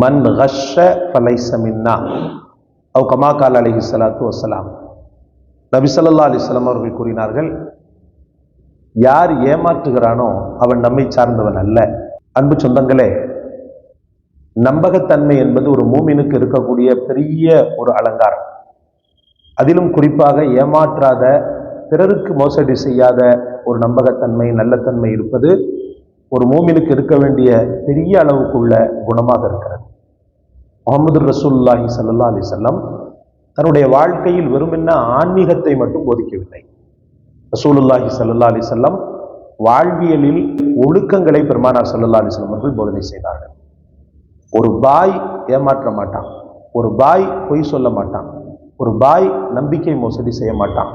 மன் கஷ்ஷ ஃபலைஸ மின்னா அவ் கமா கால அலைஹிஸ்ஸலாத்து வஸ்ஸலாம். நபி ஸல்லல்லாஹு அலைஹி வஸல்லம் அவர்கள் கூறினார்கள், யார் ஏமாற்றுகிறானோ அவன் நம்மை சார்ந்தவன் அல்ல. அன்பு சொந்தங்களே, நம்பகத்தன்மை என்பது ஒரு மூமினுக்கு இருக்கக்கூடிய பெரிய ஒரு அலங்காரம். அதிலும் குறிப்பாக ஏமாற்றாத, பிறருக்கு மோசடி செய்யாத ஒரு நம்பகத்தன்மை, நல்ல தன்மை இருப்பது ஒரு மூமினுக்கு இருக்க வேண்டிய பெரிய அளவுக்குள்ள குணமாக இருக்கிறது. முஹம்மது ரசூலுல்லாஹி ஸல்லல்லாஹு அலைஹி வஸல்லம் தன்னுடைய வாழ்க்கையில் வெறுமென்ன ஆன்மீகத்தை மட்டும் போதிக்கவில்லை. ரசூலுல்லாஹி ஸல்லல்லாஹு அலைஹி வஸல்லம் வாழ்வியலில் ஒழுக்கங்களை பெருமானார் ஸல்லல்லாஹு அலைஹி வஸல்லம் அவர்கள் போதனை செய்தார்கள். ஒரு பாய் ஏமாற்ற மாட்டான், ஒரு பாய் பொய் சொல்ல மாட்டான், ஒரு பாய் நம்பிக்கை மோசடி செய்ய மாட்டான்.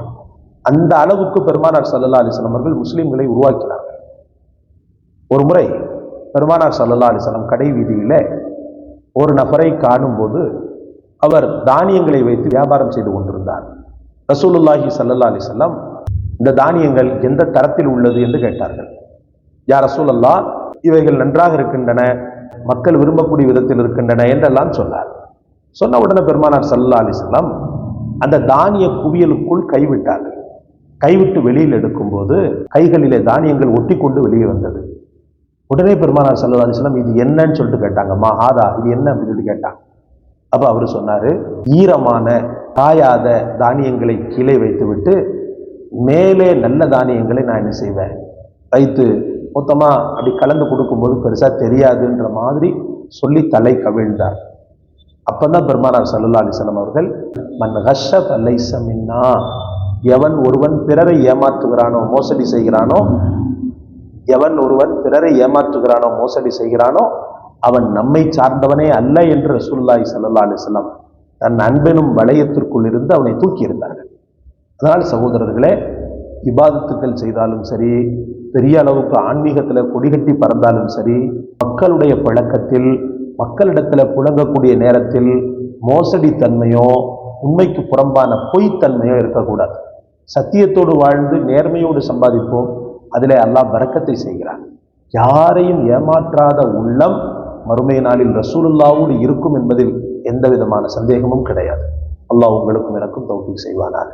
அந்த அளவுக்கு பெருமானார் ஸல்லல்லாஹு அலைஹி வஸல்லம் அவர்கள் முஸ்லிம்களை உருவாக்கினார்கள். ஒரு முறை பெருமானார் ஸல்லல்லாஹு அலைஹி வஸல்லம் கடை வீதியில ஒரு நபரை காணும் போது அவர் தானியங்களை வைத்து வியாபாரம் செய்து கொண்டிருந்தார். ரசூலுல்லாஹி ஸல்லல்லாஹு அலைஹி வஸல்லம் இந்த தானியங்கள் எந்த தரத்தில் உள்ளது என்று கேட்டார்கள். யா ரசூலல்லாஹ், இவைகள் நன்றாக இருக்கின்றன, மக்கள் விரும்பக்கூடிய விதத்தில் இருக்கின்றன என்றெல்லாம் சொன்னார். சொன்ன உடனே பெருமானார் ஸல்லல்லாஹு அலைஹி வஸல்லம் அந்த தானிய குவியலுக்குள் கைவிட்டார்கள். கைவிட்டு வெளியில் எடுக்கும்போது கைகளிலே தானியங்கள் ஒட்டி கொண்டு வெளியே வந்தது. உடனே பெருமானார் ஸல்லல்லாஹு அலைஹி வஸல்லம் இது என்னன்னு சொல்லிட்டு கேட்டாங்க. மஹாதா, இது என்ன அப்படின்னு சொல்லிட்டு கேட்டாங்க. அப்ப அவர் சொன்னாரு, ஈரமான காயாத தானியங்களை கீழே வைத்து விட்டு மேலே நல்ல தானியங்களை நான் என்ன செய்வேன், வைத்து மொத்தமா அப்படி கலந்து கொடுக்கும்போது பெருசா தெரியாதுன்ற மாதிரி சொல்லி தலை கவிழ்ந்தார். அப்பதான் பெருமானார் ஸல்லல்லாஹு அலைஹி வஸல்லம் அவர்கள், மன் கஷ்ஷ ஃபலைஸ மின்னா, எவன் ஒருவன் பிறரை ஏமாற்றுகிறானோ மோசடி செய்கிறானோ, எவன் ஒருவன் பிறரை ஏமாற்றுகிறானோ மோசடி செய்கிறானோ அவன் நம்மை சார்ந்தவனே அல்ல என்று ரசூலுல்லாஹி ஸல்லல்லாஹு அலைஹி வஸல்லம் தன் அன்பெனும் வளையத்திற்குள் இருந்து அவனை தூக்கி இருந்தார்கள். அதனால் சகோதரர்களே, இபாதத்துக்கள் செய்தாலும் சரி, பெரிய அளவுக்கு ஆன்மீகத்தில் கொடிகட்டி பறந்தாலும் சரி, மக்களுடைய பழக்கத்தில் மக்களிடத்தில் புழங்கக்கூடிய நேரத்தில் மோசடி தன்மையோ உண்மைக்கு புறம்பான பொய்த்தன்மையோ இருக்கக்கூடாது. சத்தியத்தோடு வாழ்ந்து நேர்மையோடு சம்பாதிப்போம், அதிலே அல்லாஹ் பரக்கத்தை செய்கிறான். யாரையும் ஏமாற்றாத உள்ளம் மறுமை நாளில் ரசூலுல்லாஹ்வோடு இருக்கும் என்பதில் எந்த விதமான சந்தேகமும் கிடையாது. அல்லாஹ் உங்களுக்கும் எனக்கும் தௌஃபீக் செய்வானாக.